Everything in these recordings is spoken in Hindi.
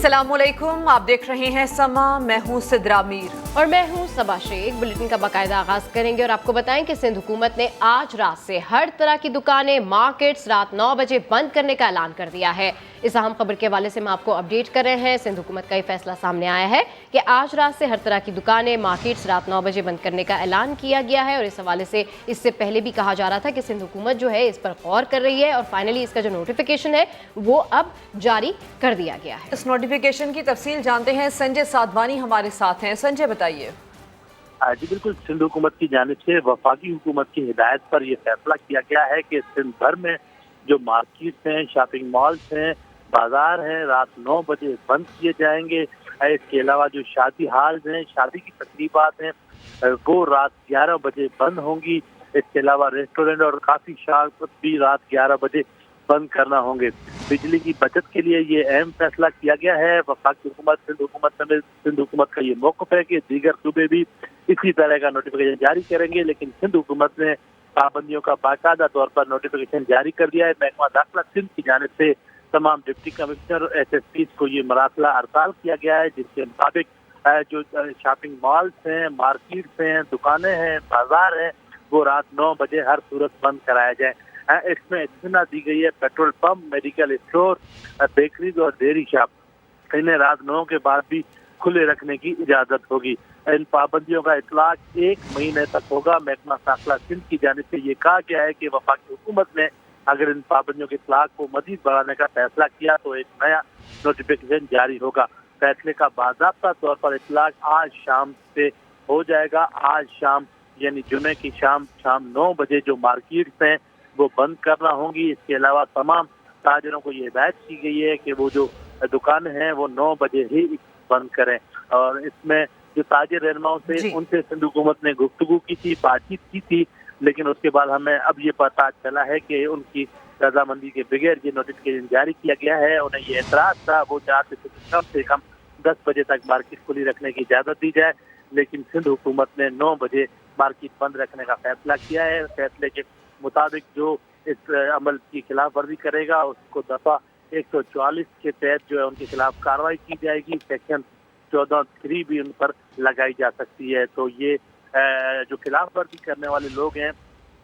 अस्सलामुअलैकुम, आप देख रहे हैं समा। मैं हूं सिद्रा मीर और मैं हूं सबा शेख। बुलेटिन का बाकायदा आगाज करेंगे और आपको बताएं कि सिंध हुकूमत ने आज रात से हर तरह की दुकानें, मार्केट्स रात 9 बजे बंद करने का ऐलान कर दिया है। इस अहम खबर के हवाले से हम आपको अपडेट कर रहे हैं। सिंध हुकूमत का ये फैसला सामने आया है कि आज रात से हर तरह की दुकानें, मार्केट्स रात 9 बजे बंद करने का ऐलान किया गया है। और इस हवाले से इससे पहले भी कहा जा रहा था कि सिंध हुकूमत जो है इस पर गौर कर रही है और फाइनली इसका जो नोटिफिकेशन है वो अब जारी कर दिया गया है। इस नोटिफिकेशन की तफसील जानते हैं, संजय साधवानी हमारे साथ हैं। संजय, बताइए। जी बिल्कुल, सिंध हुकूमत की जानिब से वफाकी हुकूमत की हिदायत पर यह फैसला किया गया है कि सिंध भर में जो मार्केट्स हैं, शॉपिंग मॉल्स हैं, बाजार हैं, रात 9 बजे बंद किए जाएंगे। इसके अलावा जो शादी हाल हैं, शादी की तकरीबात हैं, वो रात 11 बजे बंद होंगी। इसके अलावा रेस्टोरेंट और काफ़ी शॉप भी रात 11 बजे बंद करना होंगे। बिजली की बचत के लिए ये अहम फैसला किया गया है। वफाकी हुकूमत, सिंध हुकूमत का ये मौक़िफ़ है कि दीगर सूबे भी इसी तरह का नोटिफिकेशन जारी करेंगे, लेकिन सिंध हुकूमत ने पाबंदियों का बाकायदा तौर पर नोटिफिकेशन जारी कर दिया है। महकमा दाखिला सिंध की जानिब से तमाम डिप्टी कमिश्नर, SSPs को ये मरासला अरसाल किया गया है, जिसके मुताबिक जो शॉपिंग मॉल्स हैं, मार्केट्स हैं, दुकानें हैं, बाजार हैं, वो रात 9 बजे हर सूरत बंद कराया जाए। इसमें इत्मीनान दी गई है petrol pump, medical store, bakeries और डेयरी शॉप इन्हें रात 9 के बाद भी खुले रखने की इजाजत होगी। इन पाबंदियों का इतलाक 1 महीने तक होगा। महकमा दाखिला सिंध की जानिब से ये कहा गया है कि वफाकी हुकूमत ने अगर इन पाबंदियों के इतलाक को मजीद बढ़ाने का फैसला किया तो एक नया नोटिफिकेशन जारी होगा। फैसले का बाज़ाब्ता तौर पर इतलाक आज शाम से हो जाएगा। आज शाम यानी जुमे की शाम 9 बजे जो मार्केट्स हैं वो बंद करना होंगी। इसके अलावा तमाम ताजरों को ये हिदायत की गई है कि वो जो दुकानें हैं वो 9 बजे ही बंद करें। और इसमें जो ताजिर रहनुमाओं से उनसे सिंध हुकूमत ने गुफ्तगू की थी, बातचीत की थी, लेकिन उसके बाद हमें अब ये पता चला है कि उनकी रजामंदी के बगैर ये नोटिफिकेशन जारी किया गया है। उन्हें ये एतराज़ था, वो चाहते थे कि कम से कम 10 बजे तक मार्केट खुली रखने की इजाज़त दी जाए, लेकिन सिंध हुकूमत ने 9 बजे मार्केट बंद रखने का फैसला किया है। फैसले के मुताबिक जो इस अमल की खिलाफ वर्जी करेगा उसको दफा 144 के तहत जो है उनके खिलाफ कार्रवाई की जाएगी। सेक्शन 14(3) भी उन पर लगाई जा सकती है। तो ये जो खिलाफ वर्जी करने वाले लोग हैं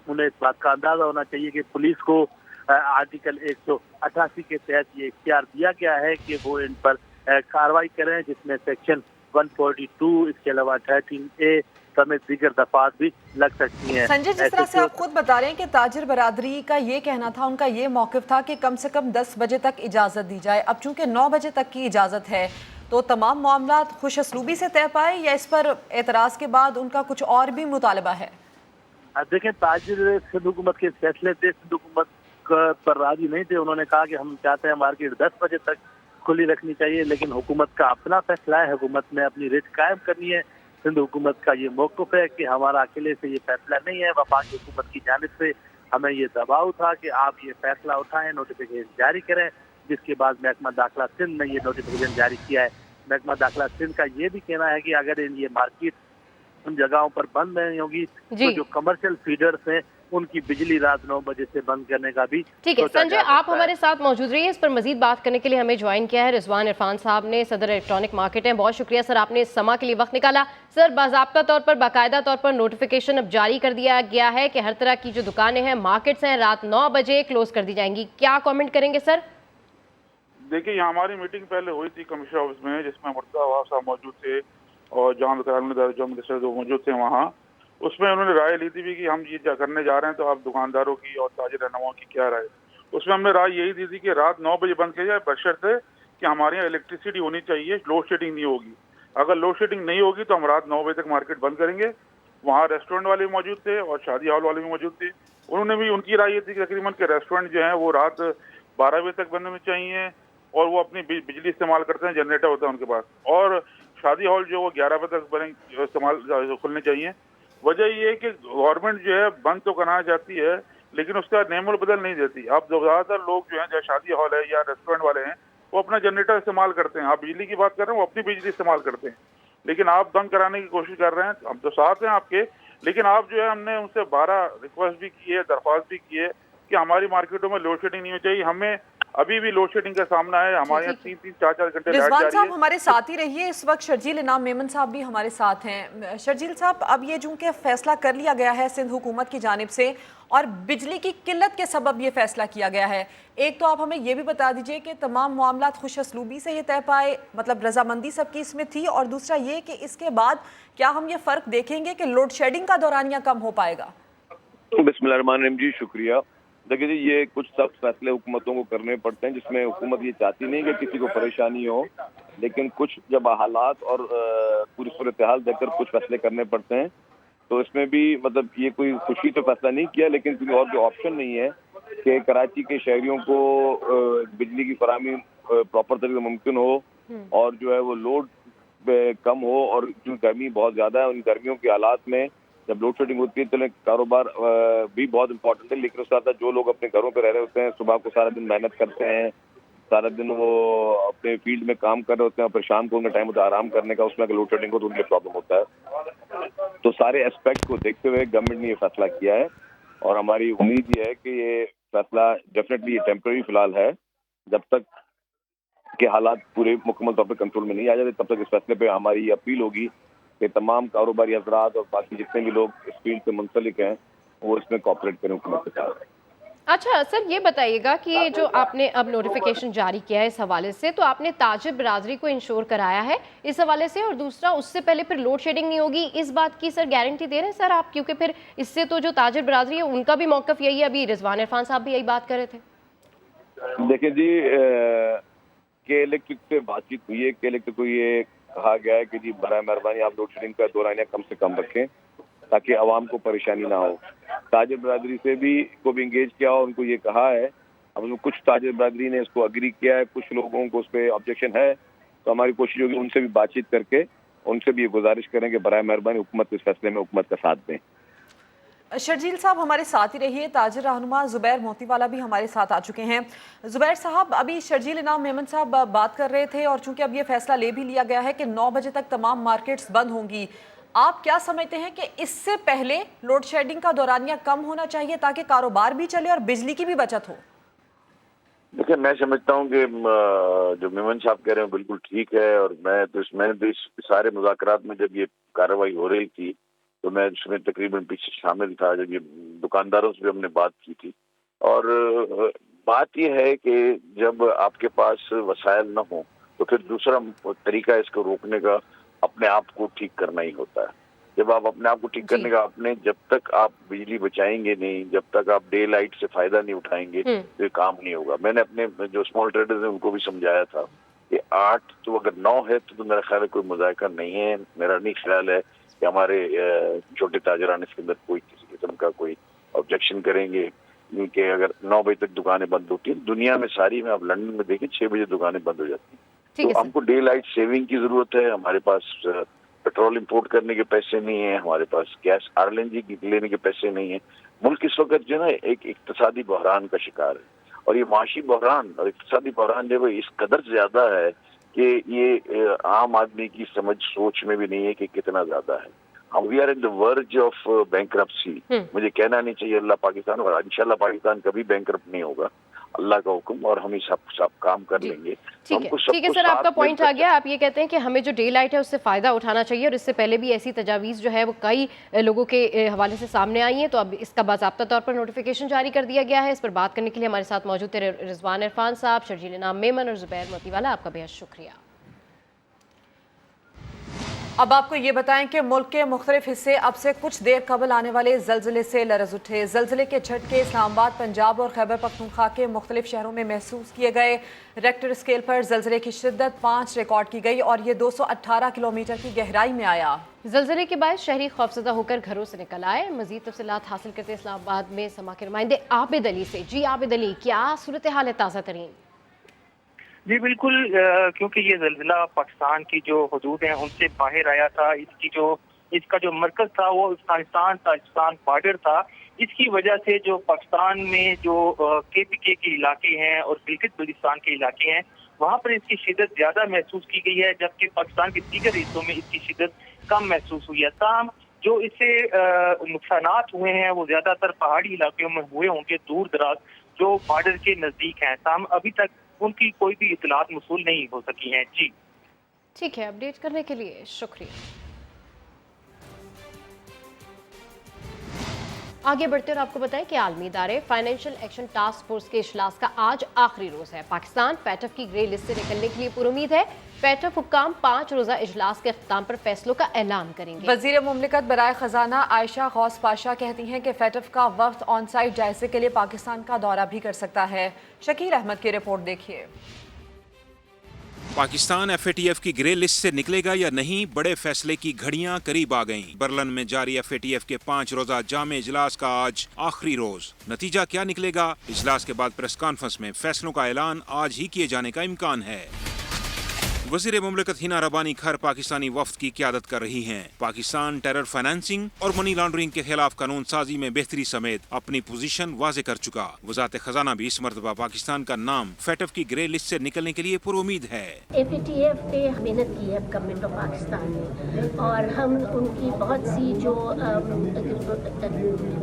उन्हें इस बात का अंदाजा होना चाहिए कि पुलिस को आर्टिकल 188 के तहत ये इख्तियार दिया गया है कि वो इन पर कार्रवाई करें, जिसमें सेक्शन 142, इसके अलावा 13A समेत दीगर दफात भी लग सकती हैं। संजय, जिस तरह से आप खुद बता रहे हैं कि ताजिर बरादरी का ये कहना था, उनका ये मौक़िफ़ था कि कम से कम 10 बजे तक इजाज़त दी जाए। अब चूंकि 9 बजे तक की इजाज़त है तो तमाम मामला खुश असलूबी से तय पाए या इस पर एतराज़ के बाद उनका कुछ और भी मुतालबा है? देखें, ताजिर सिंध हुकूमत के फैसले से सिंध हुकूमत पर राजी नहीं थे। उन्होंने कहा कि हम चाहते हैं मार्केट 10 बजे तक खुली रखनी चाहिए, लेकिन हुकूमत का अपना फैसला है, हुकूमत ने अपनी रिट कायम करनी है। सिंध हुकूमत का ये मौक़िफ़ है कि हमारा अकेले से ये फैसला नहीं है। वफाकी हुकूमत की जानिब से हमें ये दबाव था कि आप ये फैसला उठाएं, नोटिफिकेशन जारी करें, जिसके बाद महकमा दाखिला सिंध ने ये नोटिफिकेशन जारी किया है। महकमा दाखिला सिंध का ये भी कहना है कि अगर ये मार्केट उन जगहों पर बंद नहीं होगी तो जो कमर्शियल फीडर्स हैं उनकी बिजली रात 9 बजे से बंद करने का भी। ठीक है संजय, आप हमारे साथ मौजूद रहिए। इस पर मजीद बात करने के लिए हमें ज्वाइन किया है रिजवान इरफान साहब ने, सदर इलेक्ट्रॉनिक मार्केट हैं। बहुत शुक्रिया सर, आपने इस समा के लिए वक्त निकाला। सर, बाज़ाब्ता तौर पर, बाकायदा तौर पर नोटिफिकेशन अब जारी कर दिया गया है कि हर तरह की जो दुकानें हैं, मार्केट्स हैं, रात 9 बजे क्लोज कर दी जाएंगी। क्या कॉमेंट करेंगे सर? देखिए, यहाँ हमारी मीटिंग पहले हुई थी कमिश्नर ऑफिस में, जिसमें मुर्तज़ा साहब मौजूद थे और जो मिनिस्टर जो मौजूद थे वहाँ, उसमें उन्होंने राय ली थी कि हम ये करने जा रहे हैं तो आप दुकानदारों की और ताजिर रहनुमाओं की क्या राय। उसमें हमने राय यही दी थी कि रात 9 बजे बंद किया जाए, बशर्ते कि हमारे यहाँ इलेक्ट्रिसिटी होनी चाहिए, लोड शेडिंग नहीं होगी। अगर लोड शेडिंग नहीं होगी तो हम रात 9 बजे तक मार्केट बंद करेंगे। वहाँ रेस्टोरेंट वाले भी मौजूद थे और शादी हॉल वाले भी मौजूद थे। उन्होंने भी, उनकी राय ये थी कि तकरीबन के रेस्टोरेंट जो हैं वो रात 12 बजे तक बंद होने चाहिए और वो अपनी बिजली इस्तेमाल करते हैं, जनरेटर होता है उनके पास, और शादी हॉल जो वो 11 बजे तक इस्तेमाल खुलने चाहिए। वजह ये है कि गवर्नमेंट जो है बंद तो कराना चाहती है लेकिन उसका नेमुल बदल नहीं देती। अब ज़्यादातर लोग जो हैं, चाहे शादी हॉल है या रेस्टोरेंट वाले हैं, वो अपना जनरेटर इस्तेमाल करते हैं। आप बिजली की बात कर रहे हैं, वो अपनी बिजली इस्तेमाल करते हैं, लेकिन आप बंद कराने की कोशिश कर रहे हैं। हम तो साथ हैं आपके, लेकिन आप जो है, हमने उनसे 12 रिक्वेस्ट भी की है, दरख्वास्त भी की है कि हमारी मार्केटों में लोड शेडिंग नहीं होनी चाहिए। हमें अभी भी लोड शेडिंग का सामना है। हमारे यहाँ 3-3, 4-4 घंटे लाइट जा रिजवान रही साहब है। हमारे साथ ही रहिए। इस वक्त शर्जील इनाम मेमन साहब भी हमारे साथ हैं। शर्जील साहब, अब ये चूंकि फैसला कर लिया गया है सिंध हुकूमत की जानिब से और बिजली की किल्लत के सबब ये फैसला किया गया है, एक तो आप हमें ये भी बता दीजिए कि तमाम मामला खुश असलूबी से ये तय पाए, मतलब रजामंदी सबकी इसमें थी, और दूसरा ये कि इसके बाद क्या हम ये फ़र्क देखेंगे कि लोड शेडिंग का दौरानिया कम हो पाएगा? बिस्मिल्लाहिर्रहमानिर्रहीम जी, शुक्रिया। देखिए जी, ये कुछ सख्त फैसले हुकूमतों को करने पड़ते हैं जिसमें हुकूमत ये चाहती नहीं कि किसी को परेशानी हो, लेकिन कुछ जब हालात और पूरी सूरत हाल देखकर कुछ फैसले करने पड़ते हैं। तो इसमें भी मतलब ये कोई खुशी तो फैसला नहीं किया, लेकिन कोई और भी ऑप्शन नहीं है कि कराची के शहरियों को बिजली की फराहमी प्रॉपर तरीके से मुमकिन हो और जो है वो लोड कम हो। और जो गर्मी बहुत ज़्यादा है, उन गर्मियों के हालात में जब लोड शेडिंग होती है तो कारोबार भी बहुत इंपॉर्टेंट है, लेकिन उसके साथ जो लोग अपने घरों पे रह रहे होते हैं, सुबह को सारा दिन मेहनत करते हैं, सारा दिन वो अपने फील्ड में काम कर रहे होते हैं, और फिर शाम को उनका टाइम होता है आराम करने का, उसमें अगर लोड शेडिंग हो तो उनके प्रॉब्लम होता है। तो सारे एस्पेक्ट को देखते हुए गवर्नमेंट ने ये फैसला किया है, और हमारी उम्मीद ये है कि ये फैसला डेफिनेटली ये टेम्पररी फिलहाल है। जब तक के हालात पूरे मुकम्मल तौर पर कंट्रोल में नहीं आ जाते, तब तक इस फैसले पे हमारी अपील होगी कि तमाम कारोबारी हजरात और बाकी जितने भी लोग इस फील्ड से मुंसलिक हैं वो इसमें कॉपरेट करें हुकूमत के साथ। अच्छा सर, ये बताइएगा कि ये जो आपने अब नोटिफिकेशन जारी किया है इस हवाले से, तो आपने ताजिर बिरादरी को इंश्योर कराया है इस हवाले से, और दूसरा उससे पहले फिर लोड शेडिंग नहीं होगी, इस बात की सर गारंटी दे रहे हैं सर आप? क्योंकि फिर इससे तो जो ताजिर बिरादरी है उनका भी मौकफ यही है, अभी रिजवान इरफान साहब भी यही बात कर रहे थे। देखिए जी, के इलेक्ट्रिक से बातचीत हुई है। के इलेक्ट्रिक को ये कहा गया है कि जी बराए मेहरबानी आप लोड शेडिंग का दौरानिया कम से कम रखें ताकि आवाम को परेशानी ना हो। ताजिर बिरादरी से भी को भी इंगेज किया और उनको ये कहा है। अब उसमें कुछ ताजिर बिरादरी ने इसको अग्री किया है, कुछ लोगों को उस पर ऑब्जेक्शन है, तो हमारी कोशिश होगी उनसे भी बातचीत करके उनसे भी ये गुजारिश करें कि बराए मेहरबानी हुकूमत इस फैसले में हुकूमत का साथ दें। शर्जील साहब हमारे साथ ही रहिए। ताजिर रहनुमा जुबैर मोतीवाला भी हमारे साथ आ चुके हैं। जुबैर साहब, अभी शर्जील इनाम मेमन साहब बात कर रहे थे, और चूंकि अब ये फैसला ले भी लिया गया है कि 9 बजे तक तमाम मार्केट्स बंद होंगी, आप क्या समझते हैं कि इससे पहले लोड शेडिंग का दौरानिया कम होना चाहिए ताकि कारोबार भी चले और बिजली की भी बचत हो? देखिए, मैं समझता हूँ कि जो मेमन साहब कह रहे हैं बिल्कुल ठीक है, और मैंने तो इस सारे मुज़ाकरात में जब ये कार्रवाई हो रही थी तो मैं उसमें तकरीबन पीछे शामिल था, जब ये दुकानदारों से भी हमने बात की थी। और बात यह है कि जब आपके पास वसाइल न हो तो फिर दूसरा तरीका इसको रोकने का अपने आप को ठीक करना ही होता है। जब आप अपने आप को ठीक करने का जब तक आप बिजली बचाएंगे नहीं, जब तक आप डे लाइट से फायदा नहीं उठाएंगे तो ये काम नहीं होगा। मैंने अपने जो स्मॉल ट्रेडर्स हैं उनको भी समझाया था कि 8 तो अगर 9 है तो मेरा ख्याल है कोई मुज़ायका नहीं है। मेरा नहीं ख्याल है कि हमारे छोटे ताजरान इसके अंदर कोई किसी किस्म का कोई ऑब्जेक्शन करेंगे, क्योंकि अगर 9 बजे तक दुकानें बंद होती हैं दुनिया में सारी में, आप लंदन में देखिए 6 बजे दुकानें बंद हो जाती हैं। तो हमको डे लाइट सेविंग की जरूरत है। हमारे पास पेट्रोल इंपोर्ट करने के पैसे नहीं है, हमारे पास गैस आरएलएनजी लेने के पैसे नहीं है। मुल्क इस वक्त जो है ना एक इक्तिसादी बहरान का शिकार है, और ये माशी बहरान और इक्तिसादी बहरान जो है इस कदर ज्यादा है कि ये आम आदमी की समझ सोच में भी नहीं है कि कितना ज्यादा है। हम we are in the verge of bankruptcy. मुझे कहना नहीं चाहिए अल्लाह पाकिस्तान, और इंशाल्लाह पाकिस्तान कभी बैंकरप्ट नहीं होगा, अल्लाह का हुक्म, और हम ही सब काम कर लेंगे। ठीक है सर, आपका पॉइंट आ गया। आप ये कहते हैं कि हमें जो डे लाइट है उससे फायदा उठाना चाहिए, और इससे पहले भी ऐसी तजावीज़ जो है वो कई लोगों के हवाले से सामने आई हैं, तो अब इसका बाज़ाब्ता तौर पर नोटिफिकेशन जारी कर दिया गया है। इस पर बात करने के लिए हमारे साथ मौजूद थे रिजवान इरफान साहब, शर्जील इनाम मेमन और जुबैर मोतीवाला। आपका बेहद शुक्रिया। अब आपको ये बताएं कि मुल्क के मुख्तलिफ हिस्से अब से कुछ देर कबल आने वाले जल्जले से लरज उठे। जल्जले के झटके इस्लामाबाद, पंजाब और खैबर पख्तूनख्वा के मुख्तलिफ शहरों में महसूस किए गए। रेक्टर स्केल पर जल्जले की शिद्दत 5 रिकॉर्ड की गई और ये 218 किलोमीटर की गहराई में आया। जल्जले के बाद शहरी खौफजदा होकर घरों से निकल आए। मजीद तफसीलात हासिल करते इस्लामाबाद में समा के नुमाइंदे आबिद अली से। जी आबिद अली, क्या सूरत हाल है ताज़ा तरीन? जी बिल्कुल, क्योंकि ये ज़ल्ज़ला पाकिस्तान की जो हदूद हैं उनसे बाहर आया था। इसका जो मरकज़ था वो अफगानिस्तान ताजिकिस्तान बॉर्डर था। इसकी वजह से जो पाकिस्तान में जो KPK के इलाके हैं और गिलगित बल्तिस्तान के इलाके हैं वहाँ पर इसकी शिद्दत ज़्यादा महसूस की गई है, जबकि पाकिस्तान के दीगर हिस्सों में इसकी शिद्दत कम महसूस हुई है। ताहम जो इससे नुकसानात हुए हैं वो ज़्यादातर पहाड़ी इलाकों में हुए होंगे, दूर दराज जो बॉर्डर के नजदीक हैं। ताहम अभी तक उनकी कोई भी इतलात मौसूल नहीं हो सकी हैं। जी ठीक है, अपडेट करने के लिए शुक्रिया। आगे बढ़ते और आपको बताएं कि आलमी इदारे फाइनेंशियल एक्शन टास्क फोर्स के इजलास का आज आखिरी रोज है। पाकिस्तान पैटफ की ग्रे लिस्ट से निकलने के लिए पुरुमीद है। पैटफ हुक्काम 5 रोजा इजलास के अख्ताम पर फैसलों का ऐलान करेंगे। वजीर मुमलिकत बराए खजाना आयशा गौस पाशा कहती हैं कि पैटफ का वक्त ऑन साइट जायजे के लिए पाकिस्तान का दौरा भी कर सकता है। शकील अहमद की रिपोर्ट देखिए। पाकिस्तान FATF की ग्रे लिस्ट से निकलेगा या नहीं, बड़े फैसले की घड़ियां करीब आ गईं। बर्लिन में जारी FATF के 5 रोजा जामे इजलास का आज आखिरी रोज। नतीजा क्या निकलेगा? इजलास के बाद प्रेस कॉन्फ्रेंस में फैसलों का ऐलान आज ही किए जाने का इम्कान है। वजीर मुमलिकत हिना रबानी खर पाकिस्तानी वफ्द की क़यादत कर रही हैं। पाकिस्तान टेरर फाइनेंसिंग और मनी लॉन्ड्रिंग के खिलाफ कानून साजी में बेहतरी समेत अपनी पोजीशन वाजे कर चुका। वजारत खजाना भी इस मरतबा पाकिस्तान का नाम फैटफ की ग्रे लिस्ट से निकलने के लिए पुरुमीद है। FATF पे मेहनत की है गवर्नमेंट ऑफ पाकिस्तान ने, और हम उनकी बहुत सी जो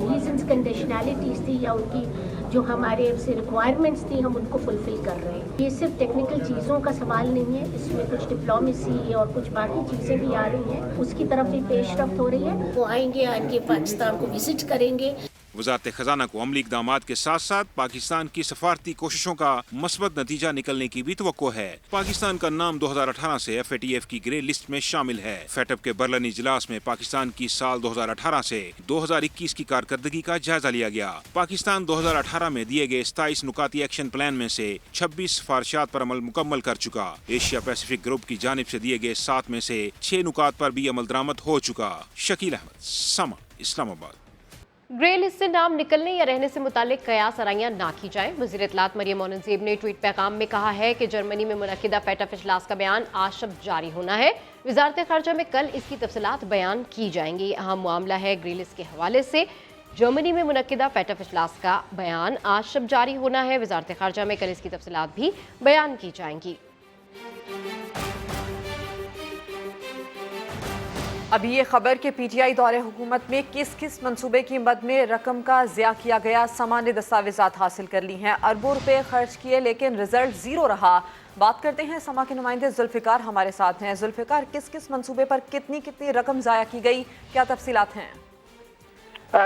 रीजंस कंडीशनैलिटीज़ थी या उनकी जो हमारे से रिक्वायरमेंट्स थी, हम उनको फुलफिल कर रहे हैं। ये सिर्फ टेक्निकल चीज़ों का सवाल नहीं है, इसमें कुछ डिप्लोमेसी और कुछ बाकी चीज़ें भी आ रही हैं, उसकी तरफ भी पेशरफ्त हो रही है। वो आएंगे पाकिस्तान को विजिट करेंगे। वजारत खजाना को अमली इकदामात के साथ साथ पाकिस्तान की सफारती कोशिशों का मस्बत नतीजा निकलने की भी तवक्को है। पाकिस्तान का नाम 2018 से FATF की ग्रे लिस्ट में शामिल है। फैटफ के बर्लिन इजलास में पाकिस्तान की साल 2018 से 2021 की कारकर्दगी का जायजा लिया गया। पाकिस्तान 2018 में दिए गए 27 नुकाती एक्शन प्लान में से 26 सिफारिशात पर अमल मुकम्मल कर चुका। एशिया पैसिफिक ग्रुप की जानिब से दिए गए 7 में से 6 नुकात पर भी अमल दरामद हो चुका। शकील अहमद, समा, इस्लामाबाद। ग्रे लिस्ट से नाम निकलने या रहने से मुतालिक कयास आराइयां ना की जाएं। वज़ीर इत्तलात मरियम औरंगज़ेब ने ट्वीट पैगाम में कहा है कि जर्मनी में मुनक्किदा पैटफ इजलास का बयान आज शब जारी होना है। वजारत ख़ारजा में कल इसकी तफसीलात बयान की जाएंगी। अहम मामला है ग्रे लिस्ट के हवाले से जर्मनी में मुनक्किदा पैटफ इजलास का बयान आज शब जारी होना है। वजारत ख़ारजा में कल इसकी तफसीलात भी बयान की जाएंगी। अभी ये खबर कि PTI दौरे हुकूमत में किस किस मंसूबे की मद में रकम का ज़िया किया गया, सामान्य दस्तावेजात हासिल कर ली हैं। अरबों रुपए खर्च किए लेकिन रिजल्ट ज़ीरो रहा। बात करते हैं समा के नुमाइंदे जुल्फ़िकार हमारे साथ हैं। जुल्फ़िकार, किस किस मंसूबे पर कितनी कितनी रकम ज़ाया की गई, क्या तफसीलात हैं?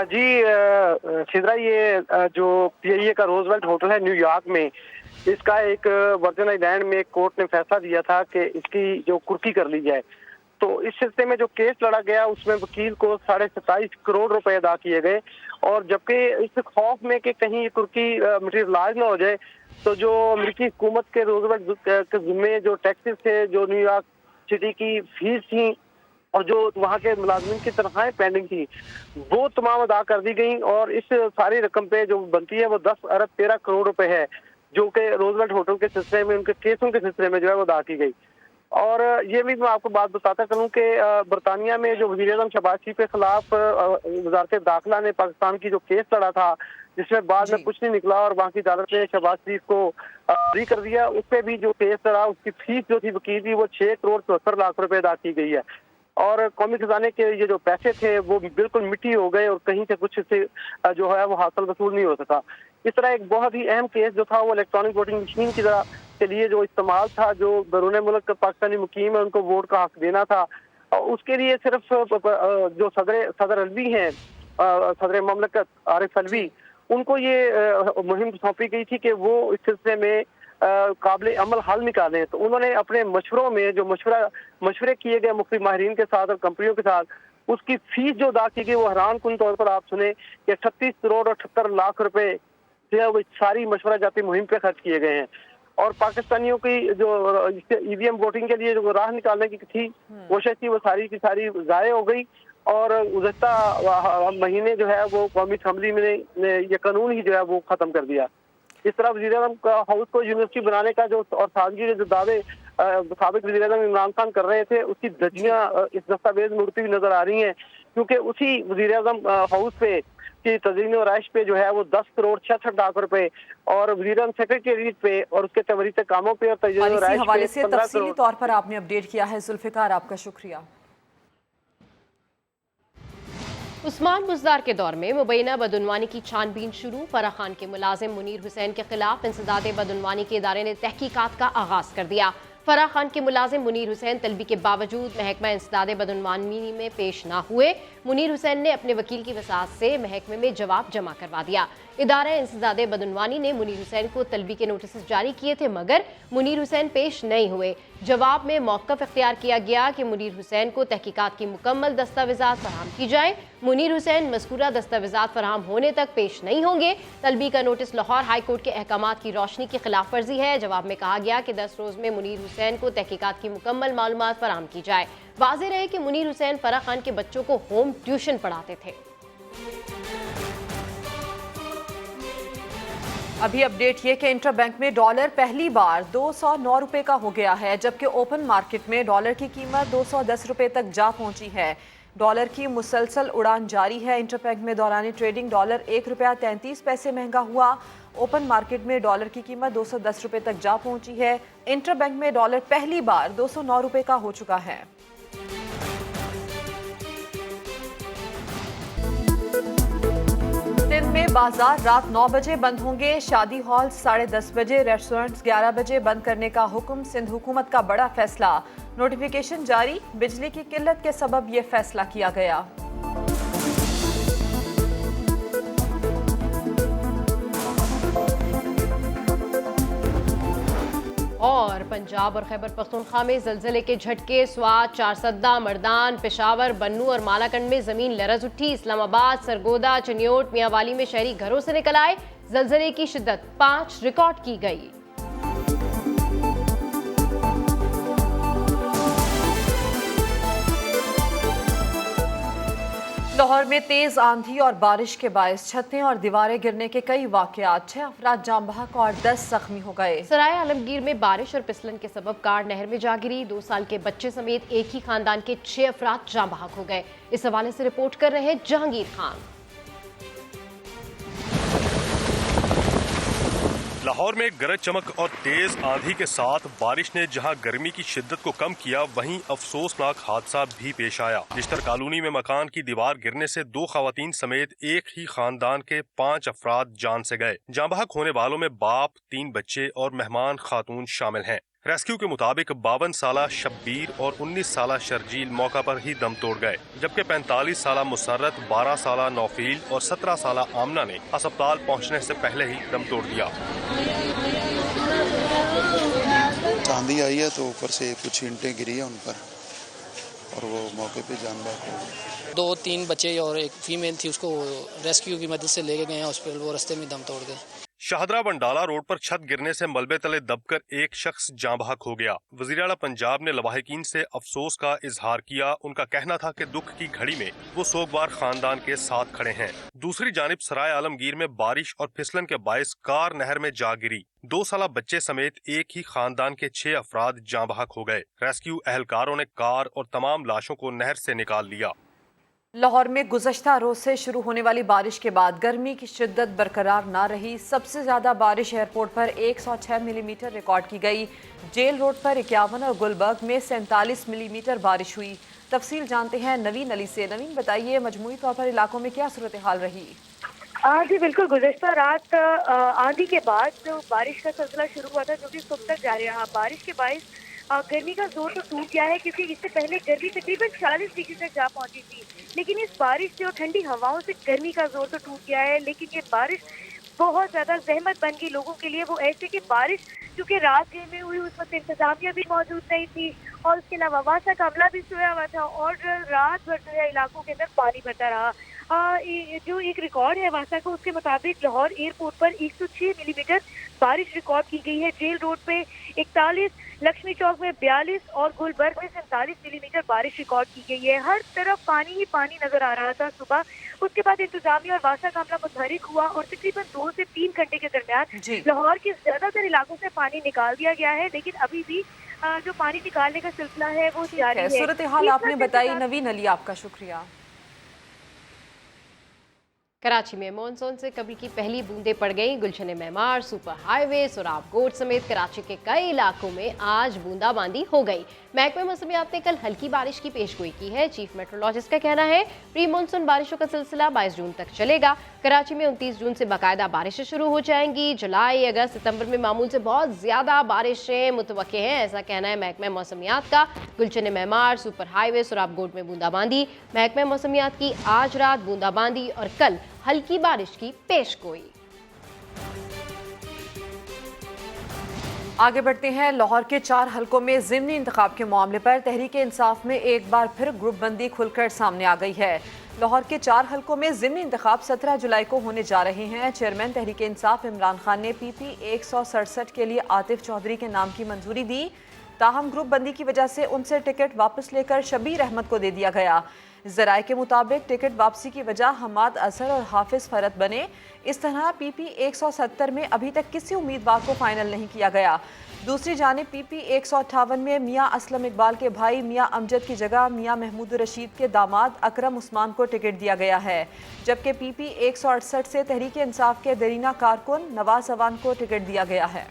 जी शिद्रा, ये जो PIA का रोजवेल्ट होटल है न्यूयॉर्क में, इसका एक वर्जिन आइलैंड में कोर्ट ने फैसला दिया था कि इसकी जो कुर्की कर ली जाए। तो इस सिलसिले में जो केस लड़ा गया उसमें वकील को 27.5 करोड़ रुपए अदा किए गए, और जबकि इस खौफ में कि कहीं ये कुर्की मटीरियलाइज ना हो जाए, तो जो अमेरिकी हुकूमत के रोजवेल्ट के जिम्मे जो टैक्सेस थे, जो न्यूयॉर्क सिटी की फीस थी और जो वहाँ के मुलाजमिन की तनख्वाहें पेंडिंग थी, वो तमाम अदा कर दी गई। और इस सारी रकम पे जो बनती है वो 10 अरब 13 करोड़ रुपए है, जो कि रोजवेल्ट होटल के सिलसिले में, उनके केसों के सिलसिले में जो है वो अदा की गई। और ये भी मैं आपको बात बताता चलूँ कि बरतानिया में जो वज़ीर-ए-आज़म शहबाज शरीफ के खिलाफ वज़ारत दाखिला ने पाकिस्तान की जो केस लड़ा था, जिसमें बाद में कुछ नहीं निकला और वहाँ की अदालत ने शहबाज शरीफ को बरी कर दिया, उस पर भी जो केस लड़ा उसकी फीस जो थी वकील की वो 6 करोड़ 74 लाख रुपए अदा की गई है। और कौमी खजाने के ये जो पैसे थे वो बिल्कुल मिट्टी हो गए और कहीं से कुछ से जो है वो हासिल वसूल नहीं हो सका। इस तरह एक बहुत ही अहम केस जो था वो इलेक्ट्रॉनिक वोटिंग मशीन की तरह के लिए जो इस्तेमाल था, जो बैरून मुल्क पाकिस्तानी मुकीम है उनको वोट का हक देना था, और उसके लिए सिर्फ जो सदर अलवी हैं, सदर ममलकत आरिफ अलवी, उनको ये मुहिम सौंपी गई थी कि वो इस सिलसिले में काबिल अमल हल निकालें। तो उन्होंने अपने मशवरों में जो मशवरे किए गए मुख्तलिफ माहिरीन के साथ और कंपनियों के साथ, उसकी फीस जो अदा की गई वो हैरान कुन तौर पर आप सुने कि 38 करोड़ और 78 लाख रुपए जो है वो सारी मशवरा जाती मुहिम पे खर्च किए गए हैं। और पाकिस्तानियों की जो EVM वोटिंग के लिए जो राह निकालने की थी कोशिश थी, वो सारी की सारी ज़ाय हो गई। और गुज़श्ता महीने जो है वो कौमी असम्बली में ये कानून ही जो है वो ख़त्म कर दिया। इस तरह वज़ीर-ए-आज़म का हाउस को यूनिवर्सिटी बनाने का जो और सादगी जो दावे साबिक वज़ीर-ए-आज़म इमरान खान कर रहे थे, उसकी धज्जियां इस दस्तावेज में उड़ती हुई नजर आ रही हैं, क्योंकि उसी वज़ीर-ए-आज़म हाउस पे की तज़ीन और आइश पे जो है वो 10 करोड़ 66 लाख रुपए, और वज़ीर-ए-आज़म सेक्रेटेरिएट पे और उसके तमरीत कामों पे और तज़ीन और आइश हवाले पे से तफसीली तौर पर आपने अपडेट किया है जुल्फ़िकार, आपका शुक्रिया। उस्मान बुज़दार के दौर में मुबैना बदउनवानी की छानबीन शुरू। फराह खान के मुलाजिम मुनीर हुसैन के खिलाफ इंसदादे बदउनवानी के इदारे ने तहकीकात का आगाज कर दिया। फराह खान के मुलाजिम मुनीर हुसैन तलबी के बावजूद महकमा इंसदादे बदउनवानी में पेश ना हुए। मुनीर हुसैन ने अपने वकील की वसात से महकमे में जवाब जमा करवा दिया। इदारा इंसदादे बदउनवानी ने मुनीर हुसैन को तलबी के नोटिस जारी किए थे, मगर मुनीर हुसैन पेश नहीं हुए। जवाब में मौक़िफ़ इख्तियार किया गया कि मुनीर हुसैन को तहकीकात की मुकम्मल दस्तावेज़ात फराहम की जाए। मुनीर हुसैन मज़कूरा दस्तावेज़ात फराहम होने तक पेश नहीं होंगे। तलबी का नोटिस लाहौर हाई कोर्ट के अहकामात की रोशनी की खिलाफ वर्जी है। जवाब में कहा गया कि 10 रोज़ में मुनीर हुसैन को तहकीकात की मुकम्मल मालूमात फराहम की जाए। वाज़ेह रहे कि मुनीर हुसैन फराह खान के बच्चों को होम ट्यूशन पढ़ाते थे। अभी अपडेट ये कि इंटरबैंक में डॉलर पहली बार 209 रुपए का हो गया है, जबकि ओपन मार्केट में डॉलर की कीमत 210 रुपए तक जा पहुंची है। डॉलर की मुसलसल उड़ान जारी है। इंटरबैंक में दौरान ट्रेडिंग डॉलर 1 रुपया 33 पैसे महंगा हुआ। ओपन मार्केट में डॉलर की कीमत 210 रुपए तक जा पहुंची है। इंटरबैंक में डॉलर पहली बार 209 रुपए का हो चुका है। दिन में बाजार रात 9 बजे बंद होंगे। शादी हॉल 10:30 बजे, रेस्टोरेंट्स 11 बजे बंद करने का हुक्म। सिंध हुकूमत का बड़ा फैसला, नोटिफिकेशन जारी। बिजली की किल्लत के सबब यह फैसला किया गया। और पंजाब और खैबर पख्तूनख्वा में ज़लज़ले के झटके। स्वात, चारसद्दा, मर्दान, पेशावर, बन्नू और मालाकंड में ज़मीन लरज़ उठी। इस्लामाबाद, सरगोदा, चनियोट, मियांवाली में शहरी घरों से निकल आए। ज़लज़ले की शिद्दत 5 रिकॉर्ड की गई। लाहौर में तेज आंधी और बारिश के बायस छतें और दीवारें गिरने के कई वाकयात। 6 अफराद जाम बहक और 10 जख्मी हो गए। सराय आलमगीर में बारिश और फिसलन के सबब कार नहर में जा गिरी। 2 साल के बच्चे समेत एक ही खानदान के 6 अफराद जाम बहक हो गए। इस हवाले से रिपोर्ट कर रहे हैं जहांगीर खान। लाहौर में गरज चमक और तेज आंधी के साथ बारिश ने जहां गर्मी की शिद्दत को कम किया, वहीं अफसोसनाक हादसा भी पेश आया। बिस्तर कॉलोनी में मकान की दीवार गिरने से 2 खवातीन समेत एक ही खानदान के 5 अफराद जान से गए। जाँ बहक होने वालों में बाप, 3 बच्चे और मेहमान खातून शामिल हैं। रेस्क्यू के मुताबिक 52 साला शब्बीर और 19 साला शर्जील मौका पर ही दम तोड़ गए, जबकि 45 साला मुसर्रत, 12 साला नौफील और 17 साला आमना ने अस्पताल पहुंचने से पहले ही दम तोड़ दिया। आंधी आई है तो ऊपर से कुछ ईंटें गिरी है उन पर और वो मौके पे जान बहक हो गई। 2-3 बच्चे और एक फीमेल थी, उसको रेस्क्यू की मदद से लेके गए हॉस्पिटल, वो रास्ते में दम तोड़ गए। शाहदरा बंडाला रोड पर छत गिरने से मलबे तले दबकर एक शख्स जाँ बहक हो गया। वज़ीर आला पंजाब ने लवाहिकीन से अफसोस का इजहार किया। उनका कहना था कि दुख की घड़ी में वो सोगवार खानदान के साथ खड़े हैं। दूसरी जानिब सराय आलमगीर में बारिश और फिसलन के बायस कार नहर में जा गिरी। 2 साला बच्चे समेत एक ही खानदान के 6 अफराद जाँ बहक हो गए। रेस्क्यू एहलकारों ने कार और तमाम लाशों को नहर से निकाल लिया। लाहौर में गुज़श्ता रोज से शुरू होने वाली बारिश के बाद गर्मी की शिद्दत बरकरार ना रही। सबसे ज्यादा बारिश एयरपोर्ट पर 106 मिलीमीटर रिकॉर्ड की गई। जेल रोड पर 51 और गुलबर्ग में 47 मिलीमीटर बारिश हुई। तफसील जानते हैं नवीन अली से। नवीन, बताइए मजमूई तौर पर इलाकों में क्या सूरत हाल रही? जी बिल्कुल, गुज़श्ता रात आंधी के बाद जो बारिश का सिलसिला शुरू हुआ था, जो कि सुबह तक जारी रहा। बारिश के बायस गर्मी का जोर तो टूट गया है, क्योंकि इससे पहले गर्मी तकरीबन 40 डिग्री तक जा पहुंची थी, लेकिन इस बारिश से और ठंडी हवाओं से गर्मी का जोर तो टूट गया है। लेकिन ये बारिश बहुत ज़्यादा जहमत बन गई लोगों के लिए। वो ऐसे कि बारिश चूँकि रात देर में हुई, उस वक्त इंतजामिया भी मौजूद नहीं थी और उसके अलावा वासा का अमला भी सोया हुआ था और रात भर जो है इलाकों के अंदर पानी भरता रहा। जो एक रिकॉर्ड है वासा का, उसके मुताबिक लाहौर एयरपोर्ट पर 106 मिलीमीटर बारिश रिकॉर्ड की गई है। जेल रोड पे 41, लक्ष्मी चौक में 42 और गुलबर्ग में 47 मिलीमीटर बारिश रिकॉर्ड की गई है। हर तरफ पानी ही पानी नजर आ रहा था सुबह। उसके बाद इंतजामिया और वासा का अमला मुतहरिक हुआ और तकरीबन 2 से 3 घंटे के दरमियान लाहौर के ज्यादातर इलाकों से पानी निकाल दिया गया है, लेकिन अभी भी जो पानी निकालने का सिलसिला है वो जारी है। सूरत हाल आपने बताई। नवीन अली, आपका शुक्रिया। कराची में मॉनसून से कबल की पहली बूंदें पड़ गई। गुलशन मेमार, सुपर हाईवे, सुराब कोट समेत कराची के कई इलाकों में आज बूंदाबांदी हो गई। महकमे मौसमियात ने कल हल्की बारिश की पेशगोई की है। चीफ मेट्रोलॉजिस्ट का कहना है प्री मानसून बारिशों का सिलसिला 22 जून तक चलेगा। कराची में 29 जून से बाकायदा बारिशें शुरू हो जाएंगी। जुलाई, अगस्त, सितंबर में मामूल से बहुत ज्यादा बारिशें मुतवक्के हैं, ऐसा कहना है महकमे मौसमियात का। गुलशन मेमार, सुपर हाईवे, सुराबगोट में बूंदाबांदी। महकमे मौसमियात की आज रात बूंदाबांदी और कल हल्की बारिश की पेशगोई। आगे बढ़ते हैं। लाहौर के 4 हलकों में ज़िमनी इंतखाब के मामले पर तहरीके इंसाफ में एक बार फिर ग्रुप बंदी खुलकर सामने आ गई है। लाहौर के 4 हलकों में ज़िमनी इंतखाब 17 जुलाई को होने जा रहे हैं। चेयरमैन तहरीके इंसाफ इमरान खान ने PP 167 के लिए आतिफ चौधरी के नाम की मंजूरी दी। ताहम ग्रुप बंदी की वजह से उनसे टिकट वापस लेकर शबीर अहमद को दे दिया गया। ज़राए के मुताबिक टिकट वापसी की वजह हमाद असर और हाफिज फरत बने। इस तरह PP 170 में अभी तक किसी उम्मीदवार को फाइनल नहीं किया गया। दूसरी जानिब PP 158 में मियाँ असलम इकबाल के भाई मियाँ अमजद की जगह मियाँ महमूद रशीद के दामाद अकरम उस्मान को टिकट दिया गया है, जबकि PP 168 से तहरीके इंसाफ के दरीना कारकुन नवाज अवान को टिकट दिया गया है।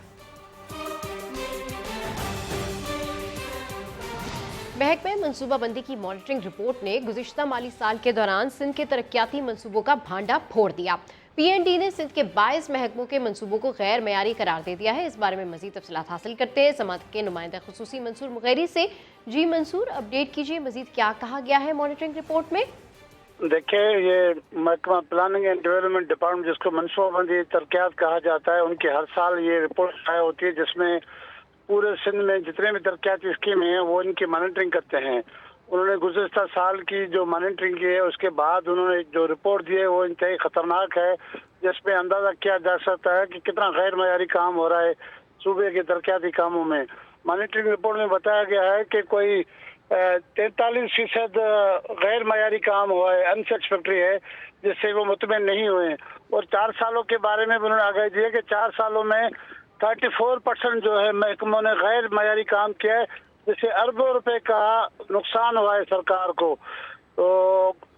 महकमे मनसूबाबंदी की मॉनिटरिंग रिपोर्ट ने गुज़िश्ता माली साल के दौरान सिंध के तरक्याती मनसूबों का भांडा फोड़ दिया। PND ने सिंध के 22 महकमों के मनसूबों को गैर मयारी करार दे दिया है। इस बारे में मजीद तफसीलात हासिल करते हैं समात के नुमाइंदा खुसूसी मंसूर मुगैरी से। जी मंसूर, अपडेट कीजिए, मजीद क्या कहा गया है मॉनिटरिंग रिपोर्ट में? देखिए, ये महकमा प्लानिंग एंड डेवलपमेंट डिपार्टमेंट, जिसको मनसूबाबंदी तरक्यात कहा जाता है, उनकी हर साल ये रिपोर्ट शाया होती है जिसमें पूरे सिंध में जितने भी तरक्याती स्कीमें हैं वो इनकी मॉनिटरिंग करते हैं। उन्होंने गुज़िश्ता साल की जो मॉनिटरिंग की है उसके बाद उन्होंने जो रिपोर्ट दी है वो इंतहाई ख़तरनाक है, जिसमें अंदाज़ा किया जा सकता है कि कितना गैर मयारी काम हो रहा है सूबे के तरक्याती कामों में। मॉनिटरिंग रिपोर्ट में बताया गया है कि कोई 43% गैर मयारी काम हुआ है, अनसेटिस्फैक्ट्री है, जिससे वो मुतमईन नहीं हुए। और 4 सालों के बारे में भी उन्होंने आगाही दी है कि 4 सालों में 34% जो है महकमों ने गैर मयारी काम किया है, जिससे अरबों रुपए का नुकसान हुआ है सरकार को। तो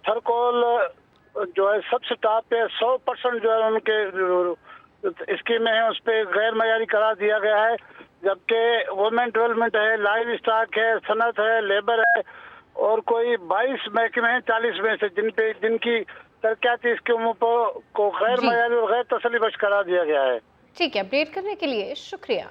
थरकोल जो है सबसे टॉप पे 100% जो है उनके स्कीमें हैं उस पर गैर मयारी करार दिया गया है, जबकि वुमेन डेवलपमेंट है, लाइव स्टॉक है, सनत है, लेबर है और कोई 22 महकमे हैं 40 में से जिनकी तरक्याती स्कीमों को गैर मयारी और गैर तसल्ली बख्श करार दिया गया है। ठीक है, अपडेट करने के लिए शुक्रिया।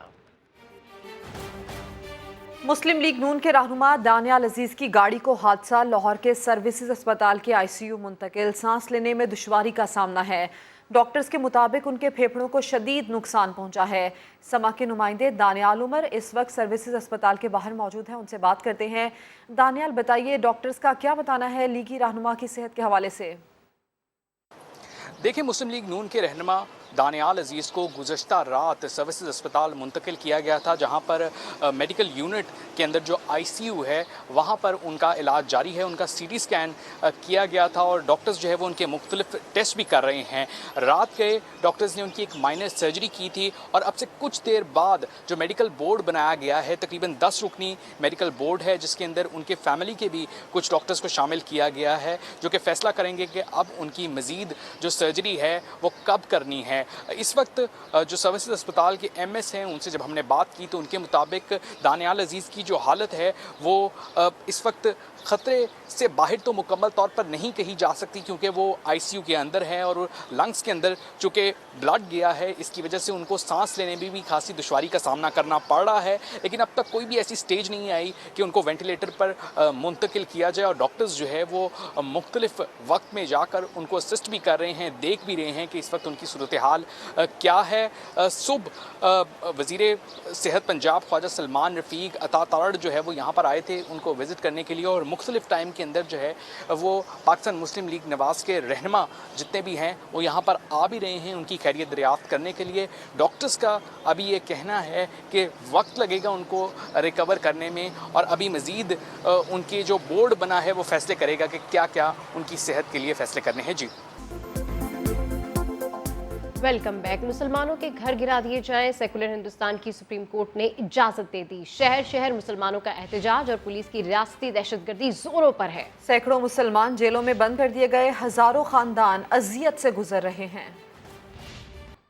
मुस्लिम लीग नून के रहनुमा दानियाल अजीज की गाड़ी को हादसा, लाहौर के सर्विसेज अस्पताल के ICU मुंतकिल। सांस लेने में दुश्वारी का सामना है। डॉक्टर्स के मुताबिक उनके फेफड़ों को शदीद नुकसान पहुंचा है। समा के नुमाइंदे दानियाल उमर इस वक्त सर्विसेज अस्पताल के बाहर मौजूद हैं, उनसे बात करते हैं। दानियाल, बताइए डॉक्टर्स का क्या बताना है लीगी रहनुमा की सेहत के हवाले से? देखिए, मुस्लिम लीग नून के रहनुमा दानियाल अजीज़ को गुज़श्ता रात सर्विसेज अस्पताल मुंतकिल किया गया था, जहां पर मेडिकल यूनिट के अंदर जो ICU है वहां पर उनका इलाज जारी है। उनका CT स्कैन किया गया था और डॉक्टर्स जो है वो उनके मुख्तलिफ टेस्ट भी कर रहे हैं। रात के डॉक्टर्स ने उनकी एक माइनर सर्जरी की थी और अब से कुछ देर बाद जो मेडिकल बोर्ड बनाया गया है, तकरीबन 10 रुकनी मेडिकल बोर्ड है, जिसके अंदर उनके फैमिली के भी कुछ डॉक्टर्स को शामिल किया गया है, जो कि फैसला करेंगे कि अब उनकी मज़ीद जो सर्जरी है वो कब करनी है। इस वक्त जो सर्विसेज अस्पताल के MS हैं उनसे जब हमने बात की तो उनके मुताबिक दानियाल अजीज़ की जो हालत है वो इस वक्त ख़तरे से बाहर तो मुकम्मल तौर पर नहीं कही जा सकती, क्योंकि वो ICU के अंदर है और लंग्स के अंदर चूँकि ब्लड गया है, इसकी वजह से उनको सांस लेने में भी खासी दुश्वारी का सामना करना पड़ रहा है। लेकिन अब तक कोई भी ऐसी स्टेज नहीं आई कि उनको वेंटिलेटर पर मुंतकिल किया जाए और डॉक्टर्स जो है वो मुख्तलिफ वक्त में जाकर उनको असिस्ट भी कर रहे हैं, देख भी रहे हैं कि इस वक्त उनकी सूरत हाल क्या है। सुबह वज़ीर सेहत पंजाब ख्वाजा सलमान रफ़ीक अता तारड़ जो है वो यहाँ पर आए थे उनको विज़िट करने के लिए, और मुख्तलिफ टाइम के अंदर जो है वो पाकिस्तान मुस्लिम लीग नवाज़ के रहनुमा जितने भी हैं वो यहाँ पर आ भी रहे हैं उनकी खैरियत दरियाफ्त करने के लिए। डॉक्टर्स का अभी ये कहना है कि वक्त लगेगा उनको रिकवर करने में और अभी मज़ीद उनके जो बोर्ड बना है वो फैसले करेगा कि क्या क्या उनकी सेहत के लिए फैसले करने हैं। जी वेलकम बैक। मुसलमानों के घर गिरा दिए जाएं, सेकुलर हिंदुस्तान की सुप्रीम कोर्ट ने इजाजत दे दी। शहर शहर मुसलमानों का एहतजाज और पुलिस की रियासती दहशतगर्दी जोरों पर है। सैकड़ों मुसलमान जेलों में बंद कर दिए गए, हजारों खानदान अजियत से गुजर रहे हैं।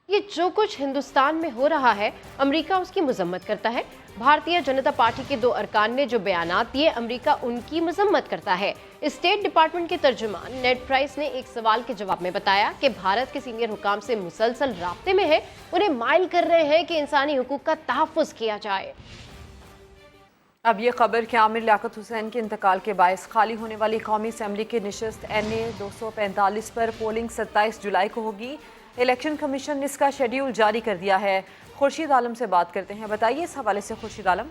ये जो कुछ हिंदुस्तान में हो रहा है, अमेरिका उसकी मजम्मत करता है। भारतीय जनता पार्टी के 2 अरकान ने जो बयानात दिए, अमेरिका उनकी मजम्मत करता है। स्टेट डिपार्टमेंट के तर्जुमान नेड प्राइस ने एक सवाल के जवाब में बताया कि भारत के सीनियर हुकाम से मुसलसल राब्ते में है, उन्हें माइल कर रहे हैं कि इंसानी हुकूक का तहफ़्फ़ुज़ किया जाए। अब ये खबर कि आमिर लियाकत हुसैन के इंतकाल के बायस खाली होने वाली कौमी असम्बली की नशस्त NA 245 पर पोलिंग 27 जुलाई को होगी। इलेक्शन कमीशन ने इसका शेड्यूल जारी कर दिया है। खुर्शीद आलम से बात करते हैं, बताइए इस हवाले से खुर्शीद आलम।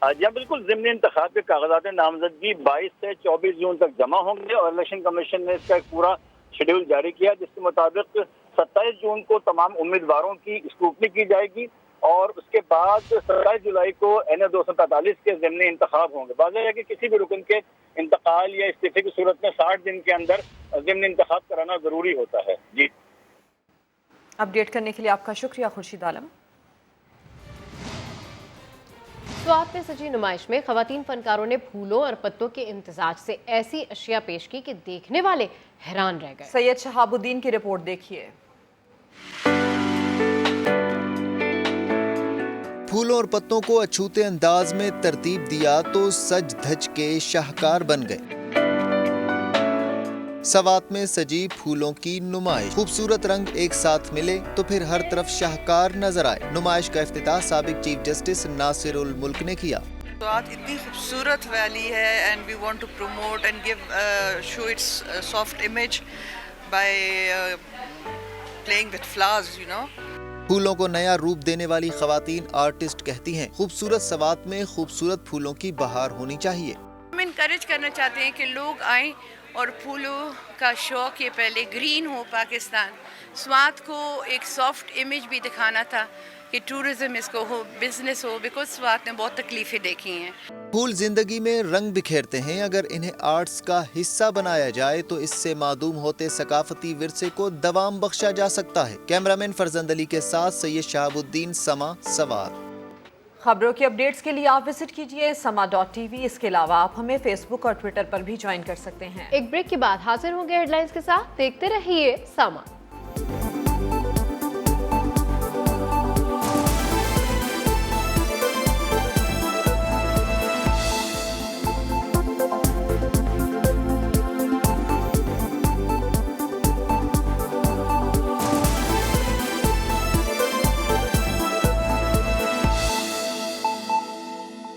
जी बिल्कुल, ज़िमनी इंतखाब के कागजात नामजदगी 22 से 24 जून तक जमा होंगे और इलेक्शन कमीशन ने इसका एक पूरा शेड्यूल जारी किया, जिसके मुताबिक 27 जून को तमाम उम्मीदवारों की स्क्रूटनी की जाएगी और उसके बाद 27 जुलाई को NA 245 के ज़िमनी इंतखाब होंगे। वाज़ेह है कि किसी भी रुकन के इंतकाल या इस्तीफे की सूरत में 60 दिन के अंदर ज़िमनी इंतखाब कराना जरूरी होता है। जी, अपडेट करने के लिए आपका शुक्रिया खुर्शीद आलम। स्वात में सजी नुमाइश में खवातीन फनकारों ने फूलों और पत्तों के इम्तिजाज से ऐसी अशिया पेश की कि देखने वाले हैरान रह गए। सैयद शहाबुद्दीन की रिपोर्ट देखिए। फूलों और पत्तों को अछूते अंदाज में तरतीब दिया तो सज धज के शाहकार बन गए। सवात में सजी फूलों की नुमाइश, खूबसूरत रंग एक साथ मिले तो फिर हर तरफ शाहकार नजर आए। नुमाइश का इफ्तिताह साबिक चीफ जस्टिस नासिरुल मुल्क ने किया। तो आज इतनी खूबसूरत वैली है and we want to promote and give show its soft image by playing with flowers, you know. फूलों को नया रूप देने वाली खवातीन आर्टिस्ट कहती हैं, खूबसूरत सवात में खूबसूरत फूलों की बहार होनी चाहिए। हम इनकरेज करना चाहते हैं कि लोग आएं और फूलों का शौक ये पहले ग्रीन हो पाकिस्तान। स्वात को एक सॉफ्ट इमेज भी दिखाना था कि टूरिज्म इसको हो, बिजनेस हो, बिकॉज स्वात ने बहुत तकलीफें देखी हैं। फूल जिंदगी में रंग बिखेरते हैं, अगर इन्हें आर्ट्स का हिस्सा बनाया जाए तो इससे मादूम होते सकाफती विरसे को दवाम बख्शा जा सकता है। कैमरामैन फरजंद अली के साथ सैयद शहाबुद्दीन, समा, सवार। खबरों की अपडेट्स के लिए आप विजिट कीजिए sama.tv। इसके अलावा आप हमें फेसबुक और ट्विटर पर भी ज्वाइन कर सकते हैं। एक ब्रेक के बाद हाजिर होंगे हेडलाइंस के साथ, देखते रहिए समा।